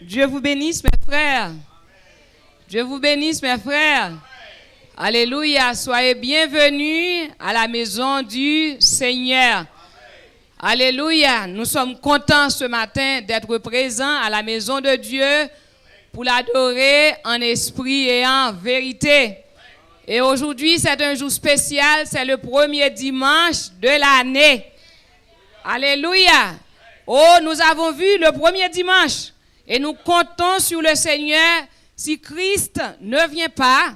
Dieu vous bénisse, mes frères. Dieu vous bénisse, mes frères. Alléluia. Soyez bienvenus à la maison du Seigneur. Alléluia. Nous sommes contents ce matin d'être présents à la maison de Dieu pour l'adorer en esprit et en vérité. Et aujourd'hui, c'est un jour spécial. C'est le premier dimanche de l'année. Alléluia. Oh, nous avons vu le premier dimanche. Et nous comptons sur le Seigneur si Christ ne vient pas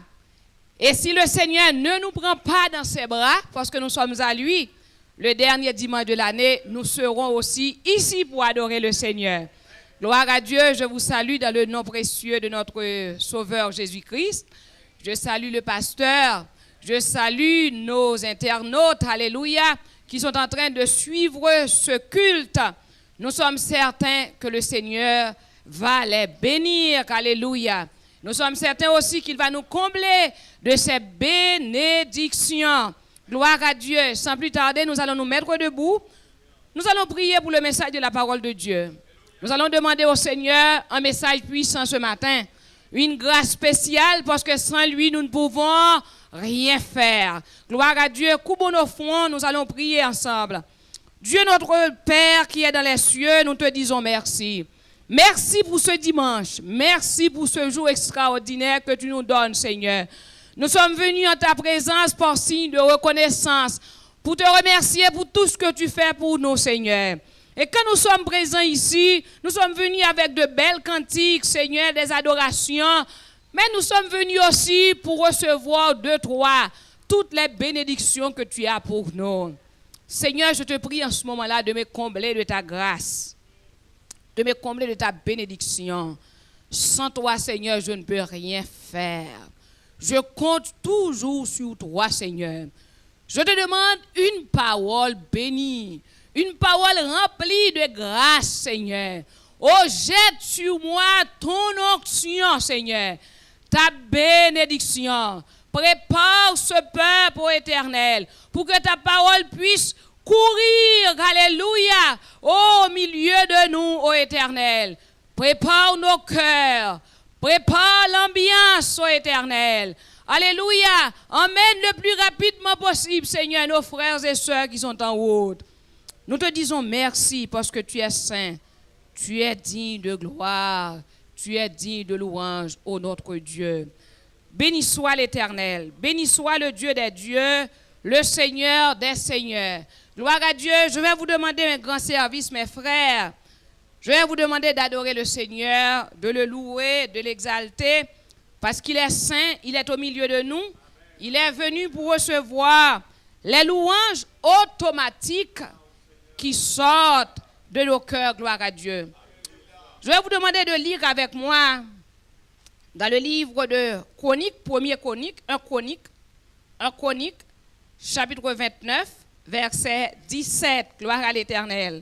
et si le Seigneur ne nous prend pas dans ses bras, parce que nous sommes à lui, le dernier dimanche de l'année, nous serons aussi ici pour adorer le Seigneur. Gloire à Dieu, je vous salue dans le nom précieux de notre Sauveur Jésus-Christ. Je salue le pasteur, je salue nos internautes, alléluia, qui sont en train de suivre ce culte. Nous sommes certains que le Seigneur va les bénir, alléluia. Nous sommes certains aussi qu'il va nous combler de ses bénédictions. Gloire à Dieu. Sans plus tarder, nous allons nous mettre debout. Nous allons prier pour le message de la parole de Dieu. Nous allons demander au Seigneur un message puissant ce matin. Une grâce spéciale parce que sans lui, nous ne pouvons rien faire. Gloire à Dieu. Courbons nos fronts, nous allons prier ensemble. Dieu notre Père qui est dans les cieux, nous te disons merci. Merci pour ce dimanche. Merci pour ce jour extraordinaire que tu nous donnes, Seigneur. Nous sommes venus en ta présence par signe de reconnaissance pour te remercier pour tout ce que tu fais pour nous, Seigneur. Et quand nous sommes présents ici, nous sommes venus avec de belles cantiques, Seigneur, des adorations. Mais nous sommes venus aussi pour recevoir de toi toutes les bénédictions que tu as pour nous. Seigneur, je te prie en ce moment-là de me combler de ta grâce, de me combler de ta bénédiction. Sans toi, Seigneur, je ne peux rien faire. Je compte toujours sur toi, Seigneur. Je te demande une parole bénie, une parole remplie de grâce, Seigneur. Oh, jette sur moi ton onction, Seigneur, ta bénédiction. Prépare ce peuple au éternel pour que ta parole puisse courir, alléluia, au milieu de nous, ô éternel. Prépare nos cœurs, prépare l'ambiance, ô éternel. Alléluia, emmène le plus rapidement possible, Seigneur, nos frères et sœurs qui sont en route. Nous te disons merci parce que tu es saint, tu es digne de gloire, tu es digne de louange, ô notre Dieu. Béni soit l'Éternel, béni soit le Dieu des dieux, le Seigneur des seigneurs. Gloire à Dieu, je vais vous demander un grand service, mes frères. Je vais vous demander d'adorer le Seigneur, de le louer, de l'exalter, parce qu'il est saint, il est au milieu de nous. Il est venu pour recevoir les louanges automatiques qui sortent de nos cœurs, gloire à Dieu. Je vais vous demander de lire avec moi dans le livre de Chroniques, un Chronique, chapitre 29, verset 17, gloire à l'Éternel.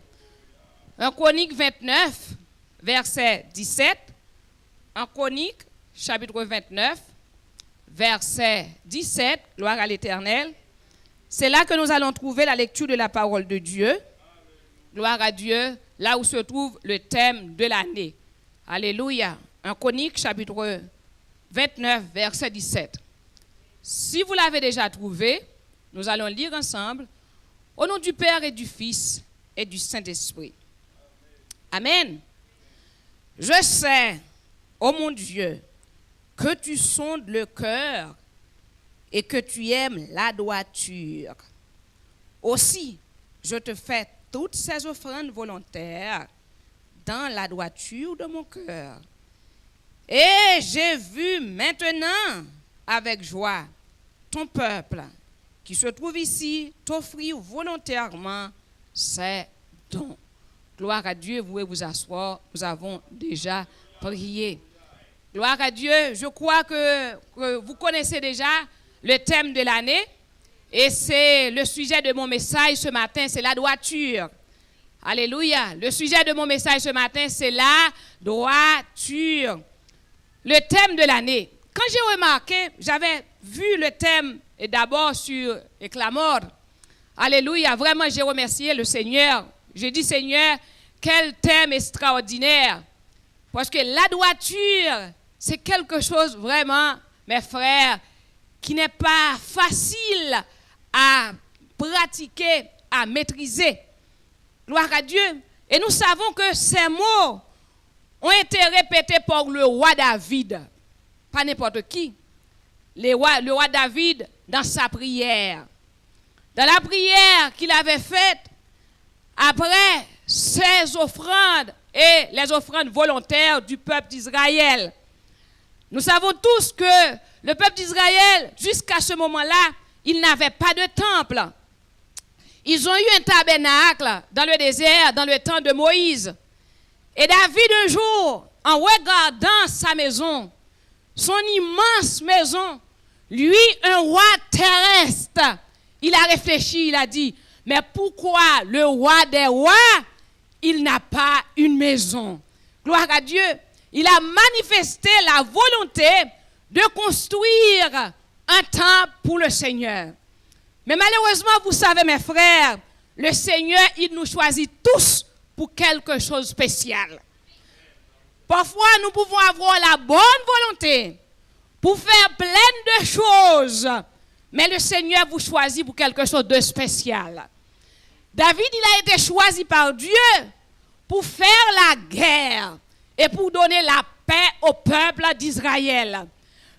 Un Chronique 29, verset 17, un Chronique, chapitre 29, verset 17, gloire à l'Éternel. C'est là que nous allons trouver la lecture de la parole de Dieu. Gloire à Dieu, là où se trouve le thème de l'année. Alléluia. Un Chronique, chapitre 29, verset 17. Si vous l'avez déjà trouvé, nous allons lire ensemble au nom du Père et du Fils et du Saint-Esprit. Amen. Je sais, ô mon Dieu, que tu sondes le cœur et que tu aimes la droiture. Aussi, je te fais toutes ces offrandes volontaires dans la droiture de mon cœur. Et j'ai vu maintenant avec joie ton peuple qui se trouve ici t'offrir volontairement ses dons. Gloire à Dieu, vous pouvez vous asseoir, nous avons déjà prié. Gloire à Dieu, je crois que vous connaissez déjà le thème de l'année et c'est le sujet de mon message ce matin, c'est la droiture. Alléluia, le sujet de mon message ce matin, c'est la droiture. Le thème de l'année. Quand j'ai remarqué, j'avais vu le thème d'abord sur Éclamor. Alléluia, vraiment j'ai remercié le Seigneur. J'ai dit Seigneur, quel thème extraordinaire. Parce que la droiture, c'est quelque chose vraiment, mes frères, qui n'est pas facile à pratiquer, à maîtriser. Gloire à Dieu. Et nous savons que ces mots ont été répétés par le roi David. Pas n'importe qui. Le roi David dans sa prière. Dans la prière qu'il avait faite, après ses offrandes et les offrandes volontaires du peuple d'Israël. Nous savons tous que le peuple d'Israël, jusqu'à ce moment-là, il n'avait pas de temple. Ils ont eu un tabernacle dans le désert, dans le temps de Moïse. Et David, un jour, en regardant sa maison, son immense maison, lui, un roi terrestre, il a réfléchi, il a dit, mais pourquoi le roi des rois, il n'a pas une maison? Gloire à Dieu. Il a manifesté la volonté de construire un temple pour le Seigneur. Mais malheureusement, vous savez, mes frères, le Seigneur, il nous choisit tous pour quelque chose de spécial. Parfois, nous pouvons avoir la bonne volonté pour faire plein de choses, mais le Seigneur vous choisit pour quelque chose de spécial. David, il a été choisi par Dieu pour faire la guerre et pour donner la paix au peuple d'Israël.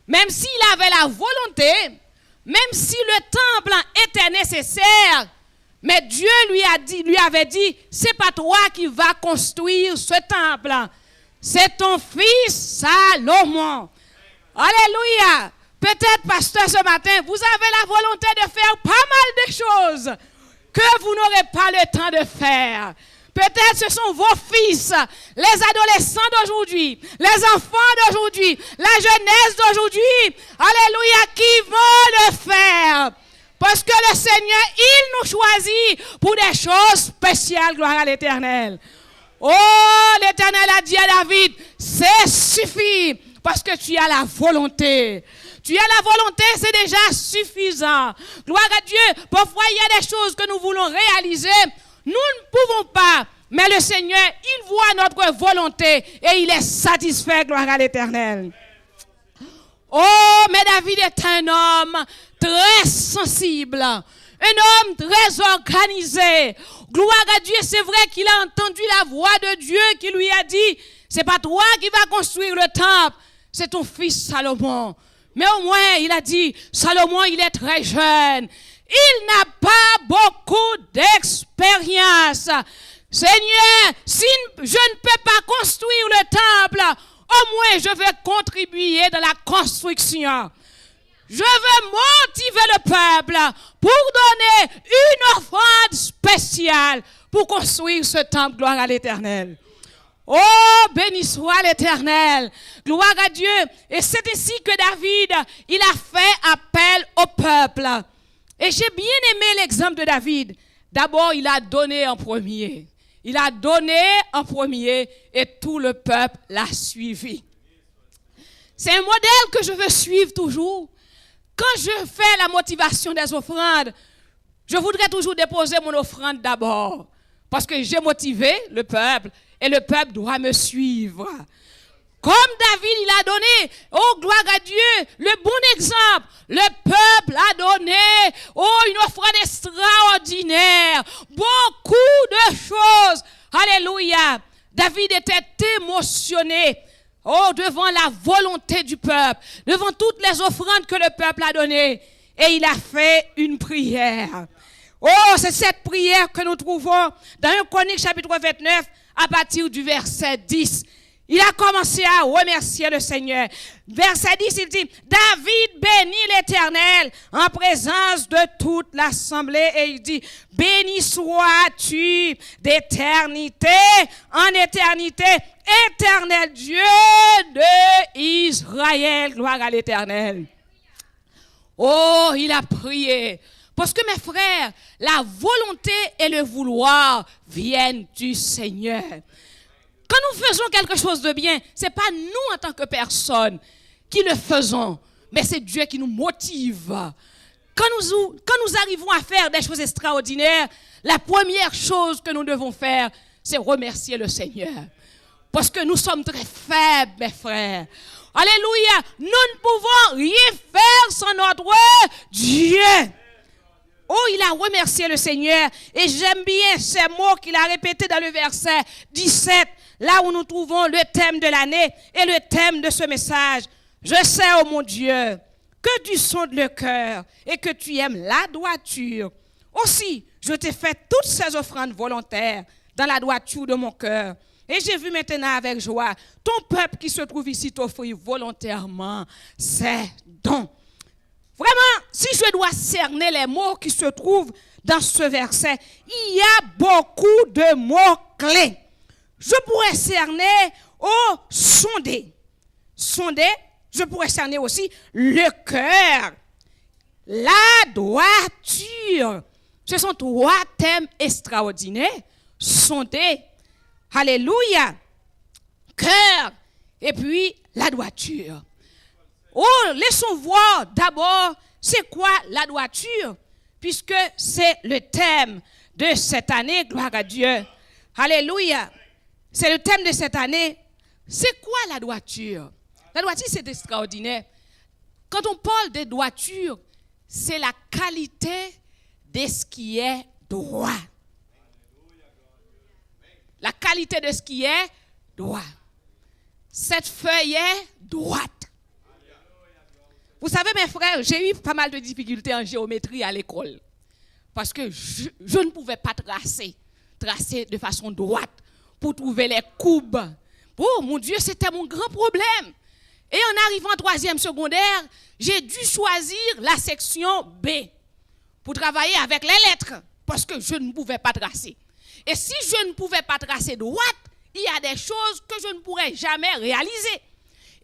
Même s'il avait la volonté, même si le temple était nécessaire, mais Dieu lui avait dit, c'est pas toi qui vas construire ce temple, c'est ton fils Salomon. Alléluia. Peut-être, pasteur, ce matin, vous avez la volonté de faire pas mal de choses que vous n'aurez pas le temps de faire. Peut-être ce sont vos fils, les adolescents d'aujourd'hui, les enfants d'aujourd'hui, la jeunesse d'aujourd'hui, alléluia, qui vont le faire. Parce que le Seigneur, il nous choisit pour des choses spéciales, gloire à l'Éternel. Oh, l'Éternel a dit à David, c'est suffit, parce que tu as la volonté. Tu as la volonté, c'est déjà suffisant. Gloire à Dieu. Parfois, il y a des choses que nous voulons réaliser. Nous ne pouvons pas, mais le Seigneur, il voit notre volonté et il est satisfait, gloire à l'Éternel. Oh, mais David est un homme très sensible, un homme très organisé. Gloire à Dieu, c'est vrai qu'il a entendu la voix de Dieu qui lui a dit, c'est pas toi qui vas construire le temple, c'est ton fils Salomon. Mais au moins, il a dit, Salomon, il est très jeune. Il n'a pas beaucoup d'expérience. Seigneur, si je ne peux pas construire le temple, au moins je vais contribuer dans la construction. Je veux motiver le peuple pour donner une offrande spéciale pour construire ce temple. Gloire à l'Éternel. Oh, béni soit l'Éternel. Gloire à Dieu. Et c'est ici que David, il a fait appel au peuple. Et j'ai bien aimé l'exemple de David. D'abord, il a donné en premier. Il a donné en premier et tout le peuple l'a suivi. C'est un modèle que je veux suivre toujours. Quand je fais la motivation des offrandes, je voudrais toujours déposer mon offrande d'abord. Parce que j'ai motivé le peuple et le peuple doit me suivre. Comme David, il a donné, oh gloire à Dieu, le bon exemple. Le peuple a donné, oh une offrande extraordinaire, beaucoup de choses. Alléluia. David était émotionné, oh devant la volonté du peuple, devant toutes les offrandes que le peuple a données. Et il a fait une prière. Oh, c'est cette prière que nous trouvons dans 1 Chronique chapitre 29 à partir du verset 10. Il a commencé à remercier le Seigneur. Verset 10, il dit, David bénit l'Éternel en présence de toute l'assemblée. Et il dit, béni sois-tu d'éternité en éternité, éternel Dieu de Israël. Gloire à l'Éternel. Oh, il a prié. Parce que mes frères, la volonté et le vouloir viennent du Seigneur. Quand nous faisons quelque chose de bien, ce n'est pas nous en tant que personne qui le faisons, mais c'est Dieu qui nous motive. Quand nous arrivons à faire des choses extraordinaires, la première chose que nous devons faire, c'est remercier le Seigneur. Parce que nous sommes très faibles, mes frères. Alléluia. Nous ne pouvons rien faire sans notre Dieu. Oh, il a remercié le Seigneur. Et j'aime bien ces mots qu'il a répétés dans le verset 17, là où nous trouvons le thème de l'année et le thème de ce message. Je sais, oh mon Dieu, que tu sondes le cœur et que tu aimes la droiture. Aussi, je t'ai fait toutes ces offrandes volontaires dans la droiture de mon cœur. Et j'ai vu maintenant avec joie ton peuple qui se trouve ici t'offrir volontairement ses dons. Vraiment, si je dois cerner les mots qui se trouvent dans ce verset, il y a beaucoup de mots clés. Je pourrais cerner au sonder. Sonder, je pourrais cerner aussi le cœur, la droiture. Ce sont trois thèmes extraordinaires. Sonder, alléluia, cœur et puis la droiture. Oh, laissons voir d'abord c'est quoi la droiture, puisque c'est le thème de cette année, gloire à Dieu. Alléluia. C'est le thème de cette année. C'est quoi la droiture? La droiture, c'est extraordinaire. Quand on parle de droiture, c'est la qualité de ce qui est droit. La qualité de ce qui est droit. Cette feuille est droite. Vous savez, mes frères, j'ai eu pas mal de difficultés en géométrie à l'école. Parce que je ne pouvais pas tracer de façon droite pour trouver les courbes. Oh mon Dieu, c'était mon grand problème. Et en arrivant en troisième secondaire, j'ai dû choisir la section B pour travailler avec les lettres. Parce que je ne pouvais pas tracer. Et si je ne pouvais pas tracer droite, il y a des choses que je ne pourrais jamais réaliser.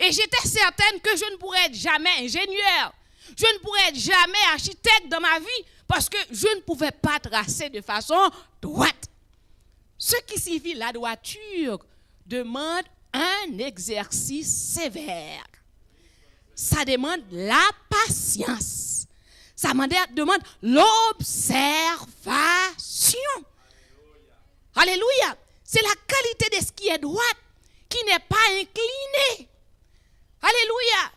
Et j'étais certaine que je ne pourrais être jamais ingénieur. Je ne pourrais être jamais architecte dans ma vie parce que je ne pouvais pas tracer de façon droite. Ce qui signifie la droiture demande un exercice sévère. Ça demande la patience. Ça demande l'observation. Alléluia. C'est la qualité de ce qui est droite qui n'est pas incliné. Alléluia.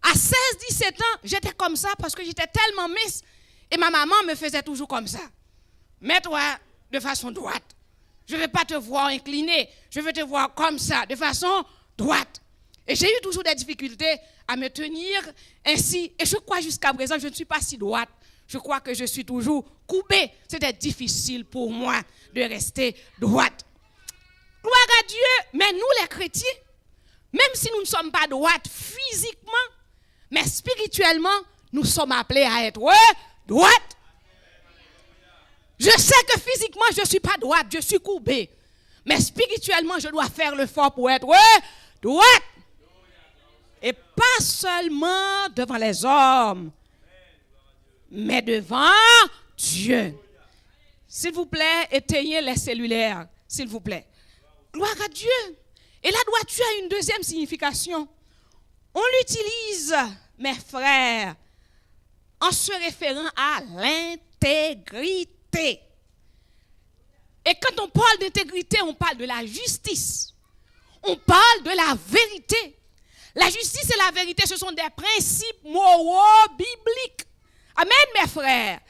À 16-17 ans, j'étais comme ça parce que j'étais tellement mince et ma maman me faisait toujours comme ça. Mets-toi de façon droite. Je ne vais pas te voir incliné. Je veux te voir comme ça, de façon droite. Et j'ai eu toujours des difficultés à me tenir ainsi. Et je crois jusqu'à présent, je ne suis pas si droite. Je crois que je suis toujours courbée. C'était difficile pour moi de rester droite. Gloire à Dieu, mais nous les chrétiens, même si nous ne sommes pas droites physiquement, mais spirituellement, nous sommes appelés à être droites. Je sais que physiquement, je ne suis pas droite, je suis courbée. Mais spirituellement, je dois faire l'effort pour être droite. Et pas seulement devant les hommes, mais devant Dieu. S'il vous plaît, éteignez les cellulaires, s'il vous plaît. Gloire à Dieu. Et la droiture a une deuxième signification. On l'utilise, mes frères, en se référant à l'intégrité. Et quand on parle d'intégrité, on parle de la justice. On parle de la vérité. La justice et la vérité, ce sont des principes moraux bibliques. Amen, mes frères.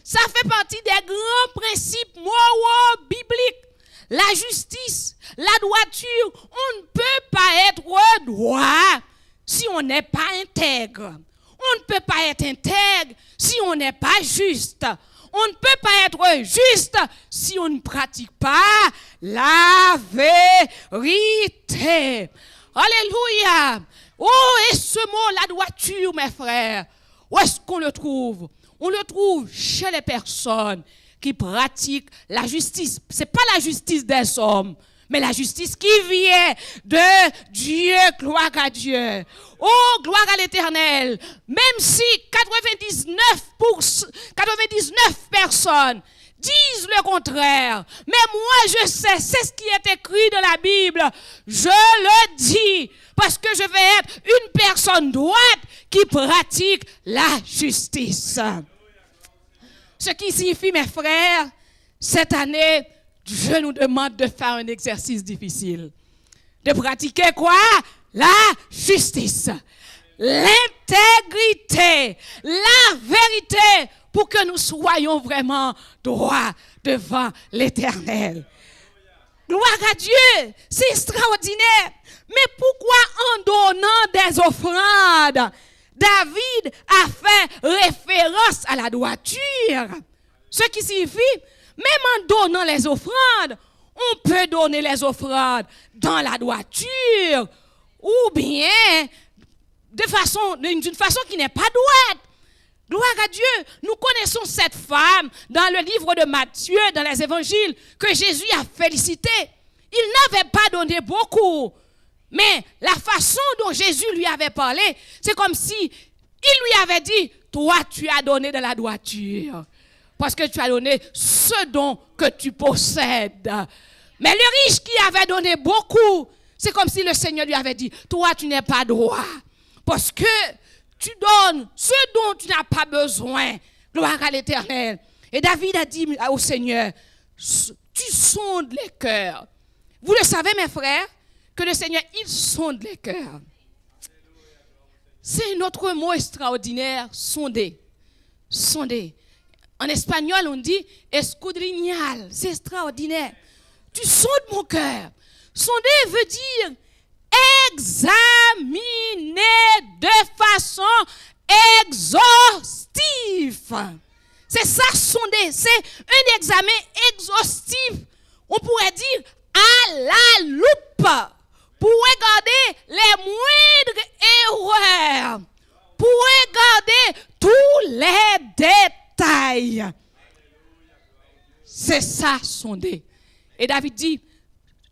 Ça fait partie des grands principes moraux bibliques. La justice, la droiture, on ne peut pas être droit si on n'est pas intègre. On ne peut pas être intègre si on n'est pas juste. On ne peut pas être juste si on ne pratique pas la vérité. Alléluia. Oh, et ce mot, la droiture, mes frères, où est-ce qu'on le trouve? On le trouve chez les personnes qui pratiquent la justice. Ce n'est pas la justice des hommes, mais la justice qui vient de Dieu. Gloire à Dieu. Oh, gloire à l'Éternel. Même si 99 personnes disent le contraire, mais moi je sais, c'est ce qui est écrit dans la Bible. Je le dis parce que je vais être une personne droite qui pratique la justice. Ce qui signifie, mes frères, cette année, Dieu nous demande de faire un exercice difficile. de pratiquer quoi? La justice, l'intégrité, la vérité, pour que nous soyons vraiment droits devant l'Éternel. Gloire à Dieu, c'est extraordinaire. Mais pourquoi en donnant des offrandes, David a fait référence à la droiture? Ce qui signifie, même en donnant les offrandes, on peut donner les offrandes dans la droiture ou bien d'une façon qui n'est pas droite. Gloire à Dieu, nous connaissons cette femme dans le livre de Matthieu, dans les évangiles, que Jésus a félicité. Il n'avait pas donné beaucoup, mais la façon dont Jésus lui avait parlé, c'est comme si il lui avait dit, toi tu as donné de la droiture, parce que tu as donné ce don que tu possèdes. Mais le riche qui avait donné beaucoup, c'est comme si le Seigneur lui avait dit, toi tu n'es pas droit, parce que tu donnes ce dont tu n'as pas besoin. Gloire à l'Éternel. Et David a dit au Seigneur, tu sondes les cœurs. Vous le savez, mes frères, que le Seigneur, il sonde les cœurs. C'est un autre mot extraordinaire, sonder. Sonder. En espagnol, on dit escudriñar. C'est extraordinaire. Tu sondes mon cœur. Sonder veut dire examiner de façon exhaustive. C'est ça, sonder. C'est un examen exhaustif. On pourrait dire à la loupe. Pour regarder les moindres erreurs. Pour regarder tous les détails. C'est ça, sonder. Et David dit,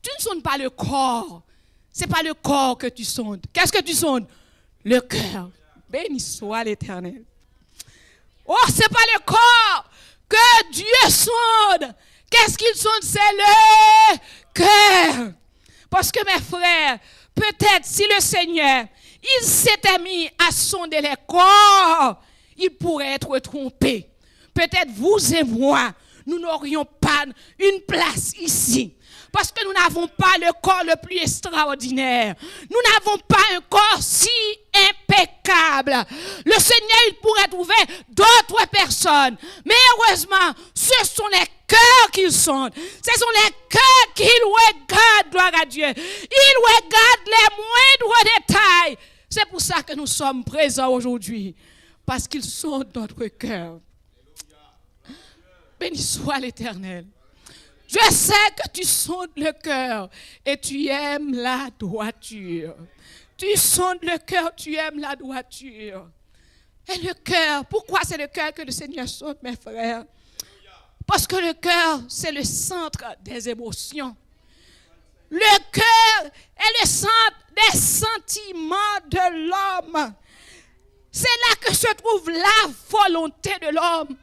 tu ne sondes pas le corps. Ce n'est pas le corps que tu sondes. Qu'est-ce que tu sondes? Le cœur. Béni soit l'Éternel. Oh, ce n'est pas le corps que Dieu sonde. Qu'est-ce qu'il sonde? C'est le cœur. Parce que mes frères, peut-être si le Seigneur, il s'était mis à sonder les corps, il pourrait être trompé. Peut-être vous et moi, nous n'aurions pas une place ici. Parce que nous n'avons pas le corps le plus extraordinaire. Nous n'avons pas un corps si impeccable. Le Seigneur, il pourrait trouver d'autres personnes. Mais heureusement, ce sont les cœurs qu'ils sonde. Ce sont les cœurs qu'ils regardent, gloire à Dieu. Ils regardent les moindres détails. C'est pour ça que nous sommes présents aujourd'hui. Parce qu'ils sont notre cœur. Béni soit l'Éternel. Je sais que tu sondes le cœur et tu aimes la droiture. Tu sondes le cœur, tu aimes la droiture. Et le cœur, pourquoi c'est le cœur que le Seigneur sonde, mes frères? Parce que le cœur, c'est le centre des émotions. Le cœur est le centre des sentiments de l'homme. C'est là que se trouve la volonté de l'homme.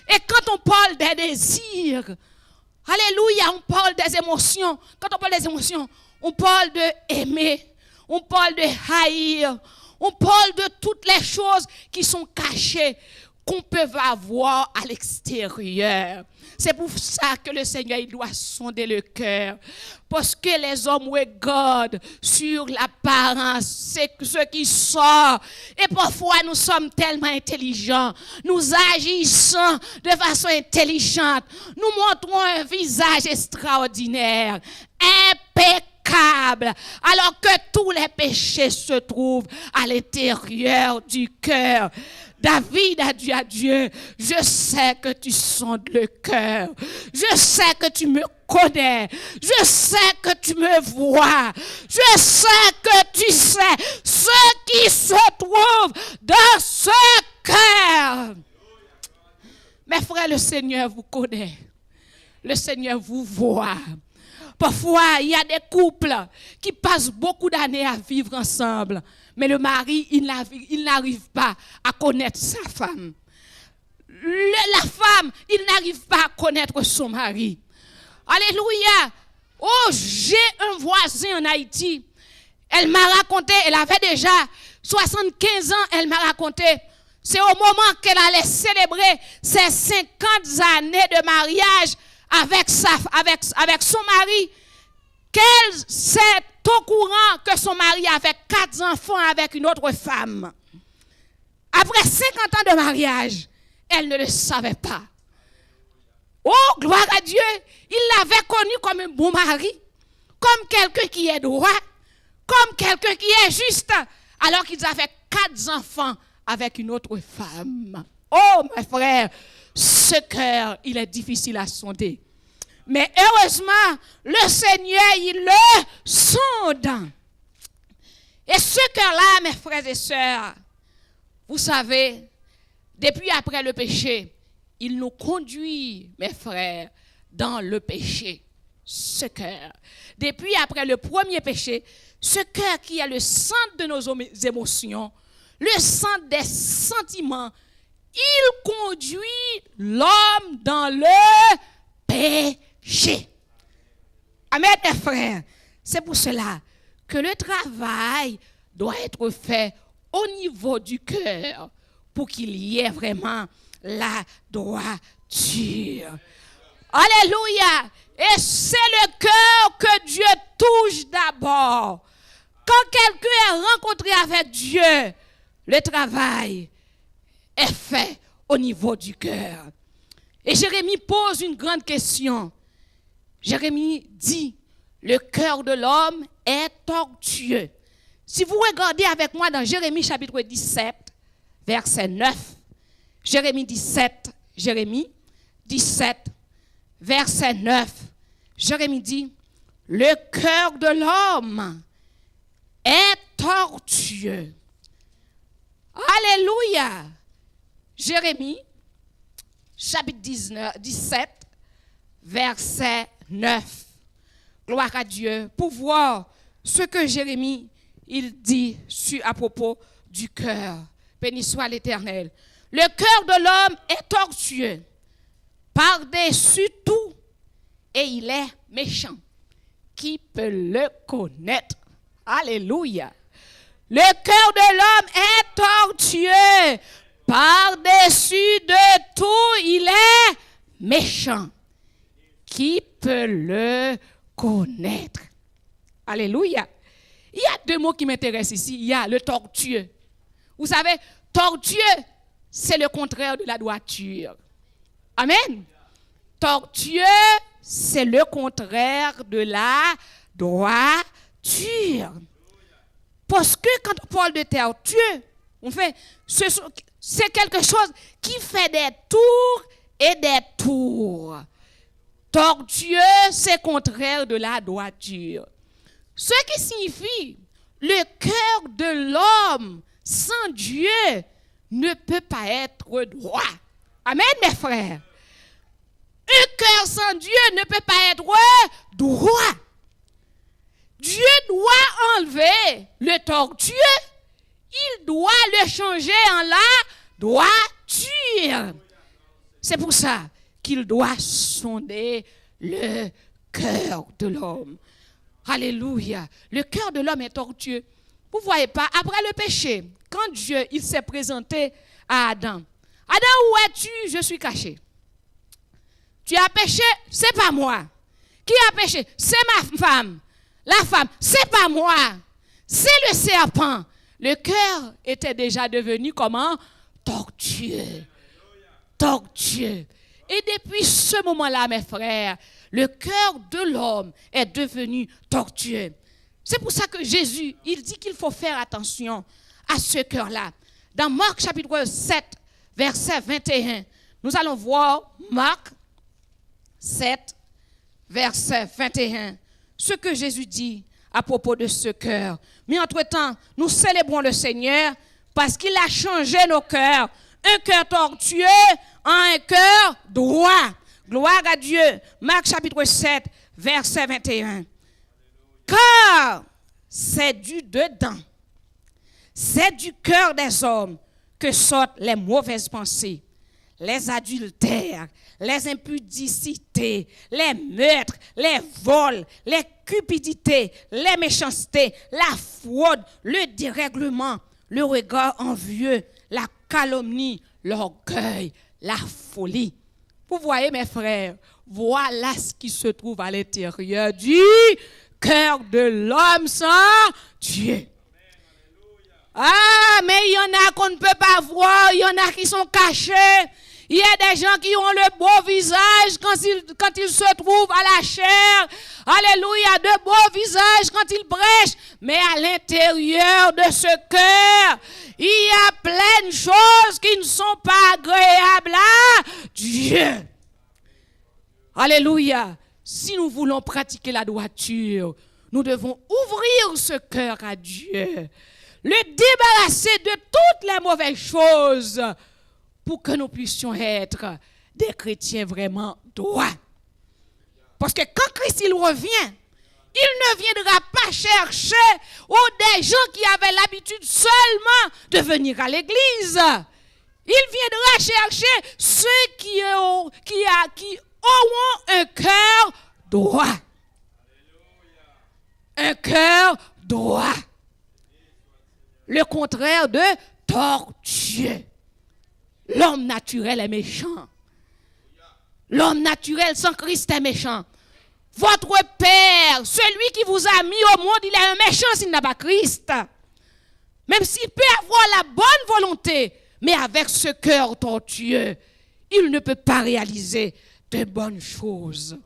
Et quand on parle des désirs, alléluia, on parle des émotions. Quand on parle des émotions, on parle de aimer, on parle de haïr, on parle de toutes les choses qui sont cachées, qu'on peut avoir à l'extérieur. C'est pour ça que le Seigneur, il doit sonder le cœur. Parce que les hommes regardent sur l'apparence, c'est ce qui sort. Et parfois, nous sommes tellement intelligents. Nous agissons de façon intelligente. Nous montrons un visage extraordinaire, impeccable. Alors que tous les péchés se trouvent à l'intérieur du cœur. David a dit à Dieu, je sais que tu sondes le cœur. Je sais que tu me connais. Je sais que tu me vois. Je sais que tu sais ce qui se trouve dans ce cœur. Mes frères, le Seigneur vous connaît. Le Seigneur vous voit. Parfois, il y a des couples qui passent beaucoup d'années à vivre ensemble. Mais le mari, il n'arrive pas à connaître sa femme. La femme, il n'arrive pas à connaître son mari. Alléluia. Oh, j'ai un voisin en Haïti. Elle m'a raconté, elle avait déjà 75 ans, elle m'a raconté. C'est au moment qu'elle allait célébrer ses 50 années de mariage avec son mari, qu'elle s'est au courant que son mari avait 4 enfants avec une autre femme. Après 50 ans de mariage, elle ne le savait pas. Oh, gloire à Dieu, il l'avait connu comme un bon mari, comme quelqu'un qui est droit, comme quelqu'un qui est juste, alors qu'ils avaient 4 enfants avec une autre femme. Oh, mes frères, ce cœur, il est difficile à sonder. Mais heureusement, le Seigneur, il le sonde. Et ce cœur-là, mes frères et sœurs, vous savez, depuis après le péché, il nous conduit, mes frères, dans le péché. Ce cœur. Depuis après le premier péché, ce cœur qui est le centre de nos émotions, le centre des sentiments, il conduit l'homme dans le péché. Amen, mes frères. C'est pour cela que le travail doit être fait au niveau du cœur pour qu'il y ait vraiment la droiture. Alléluia. Et c'est le cœur que Dieu touche d'abord. Quand quelqu'un est rencontré avec Dieu, le travail est fait au niveau du cœur. Et Jérémie pose une grande question. Jérémie dit, le cœur de l'homme est tortueux. Si vous regardez avec moi dans Jérémie chapitre 17, verset 9, Jérémie 17, verset 9, Jérémie dit, le cœur de l'homme est tortueux. Alléluia. Jérémie, chapitre 17, verset 9. Gloire à Dieu. Pour voir ce que Jérémie, il dit à propos du cœur. Béni soit l'Éternel. Le cœur de l'homme est tortueux, par-dessus tout, et il est méchant. Qui peut le connaître? Alléluia. Le cœur de l'homme est tortueux, par-dessus de tout, il est méchant. Qui peut le connaître? Alléluia. Il y a 2 mots qui m'intéressent ici. Il y a le tortueux. Vous savez, tortueux, c'est le contraire de la droiture. Amen. Tortueux, c'est le contraire de la droiture. Parce que quand on parle de tortueux, c'est quelque chose qui fait des tours et des tours. Tortueux, c'est contraire de la droiture. Ce qui signifie le cœur de l'homme sans Dieu ne peut pas être droit. Amen, mes frères. Un cœur sans Dieu ne peut pas être droit. Dieu doit enlever le tortueux. Il doit le changer en la droiture. C'est pour ça qu'il doit sonder le cœur de l'homme. Alléluia. Le cœur de l'homme est tortueux. Vous ne voyez pas, après le péché, quand Dieu il s'est présenté à Adam, Adam, où es-tu? Je suis caché. Tu as péché, c'est pas moi. Qui a péché? C'est ma femme. La femme, c'est pas moi. C'est le serpent. Le cœur était déjà devenu comment? Tortueux. Tortueux. Et depuis ce moment-là, mes frères, le cœur de l'homme est devenu tortueux. C'est pour ça que Jésus, il dit qu'il faut faire attention à ce cœur-là. Dans Marc chapitre 7, verset 21, nous allons voir Marc 7, verset 21, ce que Jésus dit à propos de ce cœur. Mais entre-temps, nous célébrons le Seigneur parce qu'il a changé nos cœurs. Un cœur tortueux en un cœur droit. Gloire à Dieu. Marc chapitre 7, verset 21. Car c'est du dedans, c'est du cœur des hommes que sortent les mauvaises pensées, les adultères, les impudicités, les meurtres, les vols, les cupidités, les méchancetés, la fraude, le dérèglement, le regard envieux, la calomnie, l'orgueil, la folie. Vous voyez, mes frères, voilà ce qui se trouve à l'intérieur du cœur de l'homme sans Dieu. Ah, mais il y en a qu'on ne peut pas voir, il y en a qui sont cachés. Il y a des gens qui ont le beau visage quand ils se trouvent à la chair. Alléluia, de beaux visages quand ils prêchent. Mais à l'intérieur de ce cœur, il y a plein de choses qui ne sont pas agréables à Dieu. Alléluia. Si nous voulons pratiquer la droiture, nous devons ouvrir ce cœur à Dieu. Le débarrasser de toutes les mauvaises choses pour que nous puissions être des chrétiens vraiment droits. Parce que quand Christ il revient, il ne viendra pas chercher des gens qui avaient l'habitude seulement de venir à l'église. Il viendra chercher ceux qui auront un cœur droit. Un cœur droit. Le contraire de tortueux. L'homme naturel est méchant. L'homme naturel sans Christ est méchant. Votre Père, celui qui vous a mis au monde, il est un méchant s'il n'a pas Christ. Même s'il peut avoir la bonne volonté, mais avec ce cœur tortueux, il ne peut pas réaliser de bonnes choses.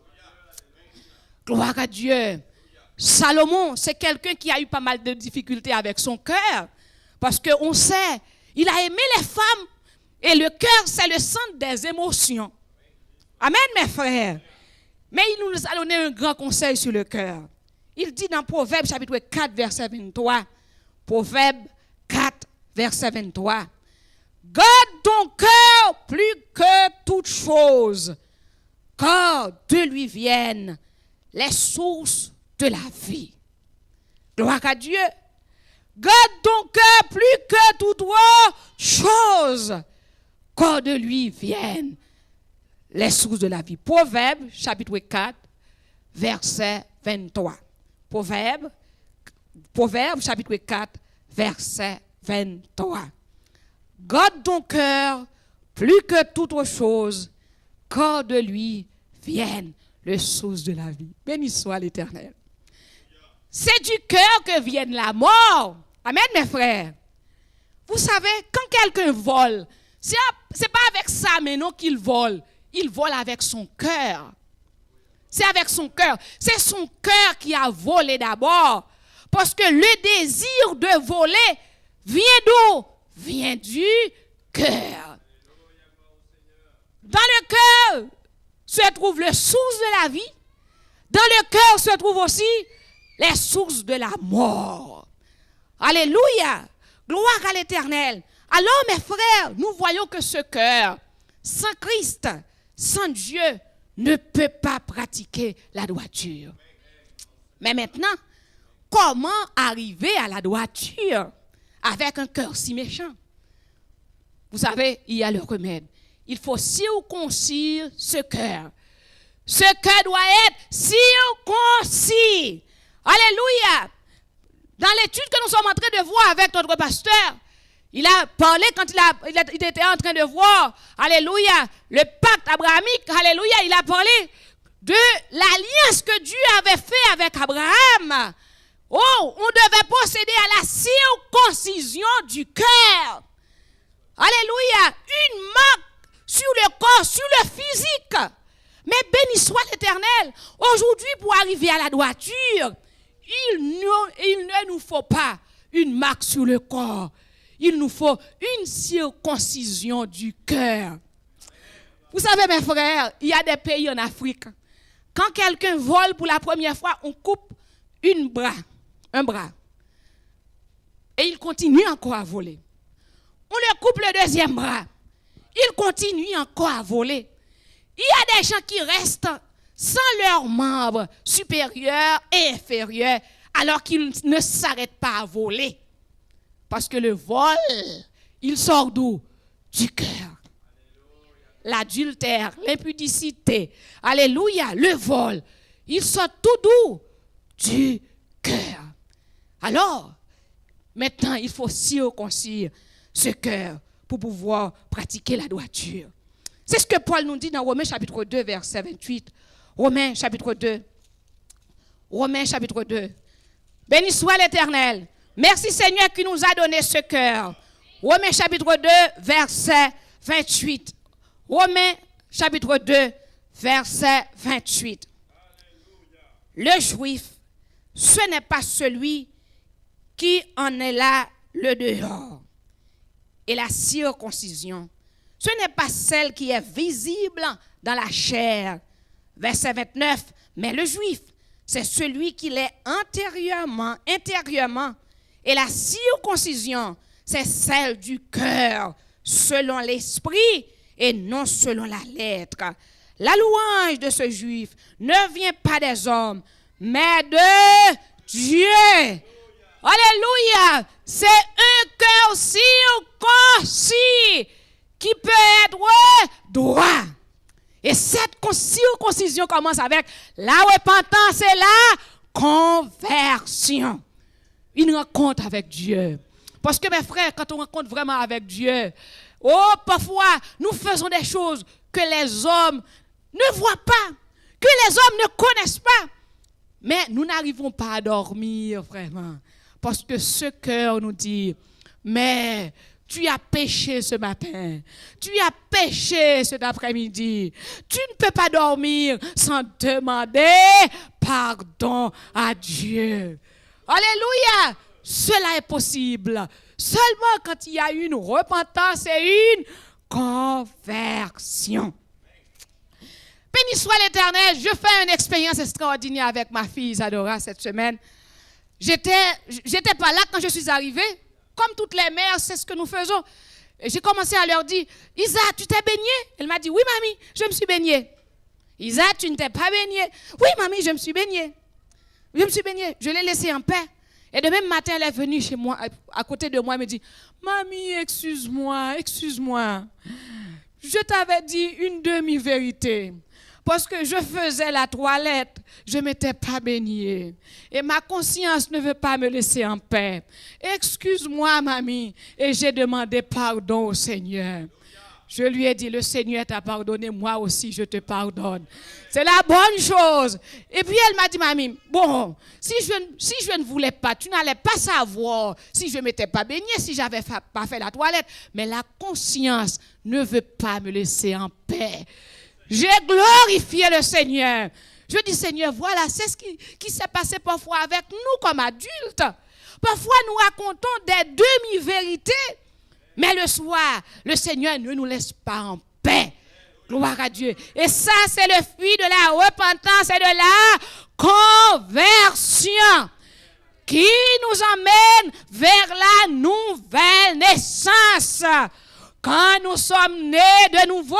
Gloire à Dieu. Salomon, c'est quelqu'un qui a eu pas mal de difficultés avec son cœur. Parce qu'on sait, il a aimé les femmes. Et le cœur, c'est le centre des émotions. Amen, mes frères. Mais il nous a donné un grand conseil sur le cœur. Il dit dans Proverbe chapitre 4, verset 23. Proverbe 4, verset 23. Garde ton cœur plus que toute chose, car de lui viennent les sources de la vie. Gloire à Dieu. Garde ton cœur plus que toute autre chose, car de lui viennent les sources de la vie. Proverbe, chapitre 4, verset 23. Proverbe, chapitre 4, verset 23. Garde ton cœur plus que toute autre chose, car de lui viennent les sources de la vie. Béni soit l'Éternel. C'est du cœur que vient la mort. Amen, mes frères. Vous savez, quand quelqu'un vole, c'est pas avec sa main non qu'il vole. Il vole avec son cœur. C'est avec son cœur. C'est son cœur qui a volé d'abord. Parce que le désir de voler vient d'où? Vient du cœur. Dans le cœur se trouve les sources de la vie. Dans le cœur se trouvent aussi les sources de la mort. Alléluia. Gloire à l'Éternel. Alors, mes frères, nous voyons que ce cœur, sans Christ, sans Dieu, ne peut pas pratiquer la droiture. Mais maintenant, comment arriver à la droiture avec un cœur si méchant? Vous savez, il y a le remède. Il faut circoncire ce cœur. Ce cœur doit être circoncis. Alléluia. Dans l'étude que nous sommes en train de voir avec notre pasteur, il a parlé quand il était en train de voir, alléluia, le pacte abrahamique, alléluia, il a parlé de l'alliance que Dieu avait fait avec Abraham. Oh, on devait procéder à la circoncision du cœur. Alléluia, une marque sur le corps, sur le physique. Mais béni soit l'Éternel. Aujourd'hui, pour arriver à la droiture, il ne nous faut pas une marque sur le corps. Il nous faut une circoncision du cœur. Vous savez, mes frères, il y a des pays en Afrique. Quand quelqu'un vole pour la première fois, on coupe un bras. Et il continue encore à voler. On lui coupe le deuxième bras. Il continue encore à voler. Il y a des gens qui restent sans leurs membres supérieurs et inférieurs, alors qu'ils ne s'arrêtent pas à voler. Parce que le vol, il sort d'où? Du cœur. L'adultère, l'impudicité, alléluia, le vol, il sort tout d'où? Du cœur. Alors, maintenant, il faut circoncire ce cœur pour pouvoir pratiquer la droiture. C'est ce que Paul nous dit dans Romains chapitre 2, verset 28. Romains chapitre 2, Romains chapitre 2. Béni soit l'Éternel. Merci Seigneur qui nous a donné ce cœur. Romains chapitre 2, verset 28. Romains chapitre 2, verset 28. Le juif, ce n'est pas celui qui en est là le dehors. Et la circoncision, ce n'est pas celle qui est visible dans la chair. Verset 29, mais le juif, c'est celui qui l'est intérieurement. Et la circoncision, c'est celle du cœur, selon l'esprit et non selon la lettre. La louange de ce juif ne vient pas des hommes, mais de Dieu. Alléluia! C'est un cœur circoncis qui peut être droit. Et cette circoncision commence avec la repentance et la conversion. Une rencontre avec Dieu. Parce que mes frères, quand on rencontre vraiment avec Dieu, parfois nous faisons des choses que les hommes ne voient pas, que les hommes ne connaissent pas. Mais nous n'arrivons pas à dormir vraiment. Parce que ce cœur nous dit, mais tu as péché ce matin, tu as péché cet après-midi. Tu ne peux pas dormir sans demander pardon à Dieu. Alléluia! Cela est possible seulement quand il y a une repentance et une conversion. Béni soit l'Éternel, je fais une expérience extraordinaire avec ma fille Isadora cette semaine. J'étais pas là quand je suis arrivée. Comme toutes les mères, c'est ce que nous faisons. Et j'ai commencé à leur dire, Isa, tu t'es baignée? Elle m'a dit, oui, mamie, je me suis baignée. Isa, tu ne t'es pas baignée? Oui, mamie, je me suis baignée. Je me suis baignée. Je l'ai laissée en paix. Et de même matin, elle est venue chez moi, à côté de moi, et me dit, mamie, excuse-moi. Je t'avais dit une demi-vérité. Parce que je faisais la toilette, je ne m'étais pas baignée. Et ma conscience ne veut pas me laisser en paix. Excuse-moi, mamie. Et j'ai demandé pardon au Seigneur. Je lui ai dit, le Seigneur t'a pardonné, moi aussi je te pardonne. C'est la bonne chose. Et puis elle m'a dit, mamie, bon, si je ne voulais pas, tu n'allais pas savoir si je ne m'étais pas baignée, si je n'avais pas fait la toilette. Mais la conscience ne veut pas me laisser en paix. J'ai glorifié le Seigneur. Je dis, Seigneur, voilà, c'est ce qui s'est passé parfois avec nous comme adultes. Parfois, nous racontons des demi-vérités, mais le soir, le Seigneur ne nous laisse pas en paix. Gloire à Dieu. Et ça, c'est le fruit de la repentance et de la conversion qui nous emmène vers la nouvelle naissance. Quand nous sommes nés de nouveau,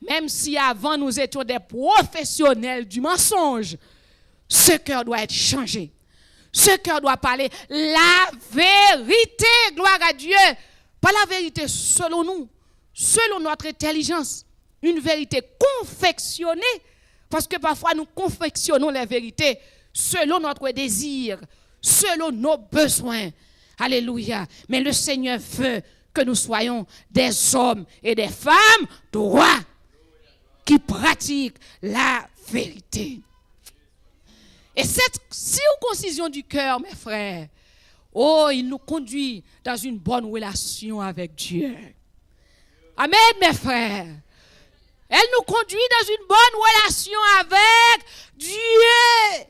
même si avant nous étions des professionnels du mensonge, ce cœur doit être changé. Ce cœur doit parler la vérité, gloire à Dieu. Pas la vérité selon nous, selon notre intelligence. Une vérité confectionnée, parce que parfois nous confectionnons les vérités selon notre désir, selon nos besoins. Alléluia. Mais le Seigneur veut que nous soyons des hommes et des femmes droits, qui pratiquent la vérité. Et cette circoncision du cœur, mes frères, il nous conduit dans une bonne relation avec Dieu. Amen, mes frères. Elle nous conduit dans une bonne relation avec Dieu.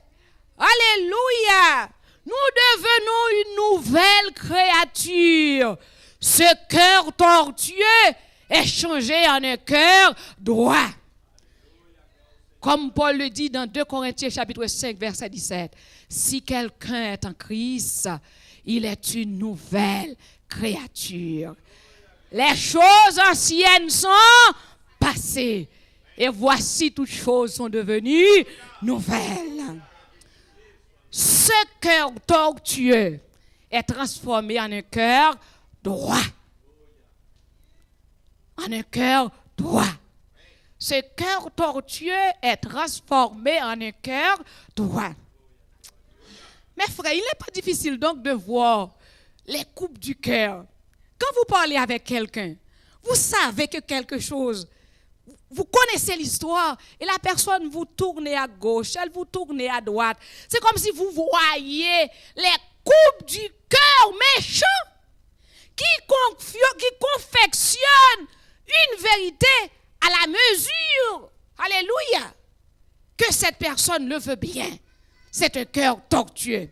Alléluia. Nous devenons une nouvelle créature. Ce cœur tortueux est changé en un cœur droit. Comme Paul le dit dans 2 Corinthiens chapitre 5 verset 17. Si quelqu'un est en Christ, il est une nouvelle créature. Les choses anciennes sont passées et voici toutes choses sont devenues nouvelles. Ce cœur tortueux est transformé en un cœur droit. En un cœur droit. Ce cœur tortueux est transformé en un cœur droit. Mes frères, il n'est pas difficile donc de voir les coupes du cœur. Quand vous parlez avec quelqu'un, vous savez que quelque chose vous connaissez l'histoire et la personne vous tourne à gauche, elle vous tourne à droite. C'est comme si vous voyez les coupes du cœur méchant qui confectionne une vérité à la mesure, alléluia, que cette personne le veut bien. C'est un cœur tortueux.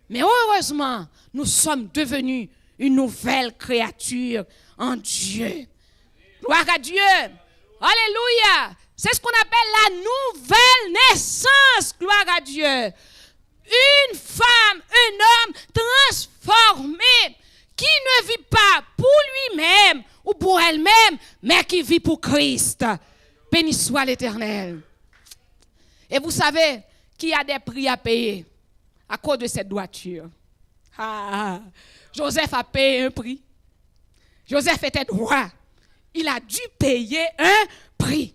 Mais heureusement, nous sommes devenus une nouvelle créature en Dieu. Gloire à Dieu. Alléluia. C'est ce qu'on appelle la nouvelle naissance. Gloire à Dieu. Une femme, un homme transformé qui ne vit pas pour lui-même ou pour elle-même, mais qui vit pour Christ. Béni soit l'Éternel. Et vous savez qu'il y a des prix à payer à cause de cette droiture. Joseph a payé un prix. Joseph était droit. Il a dû payer un prix.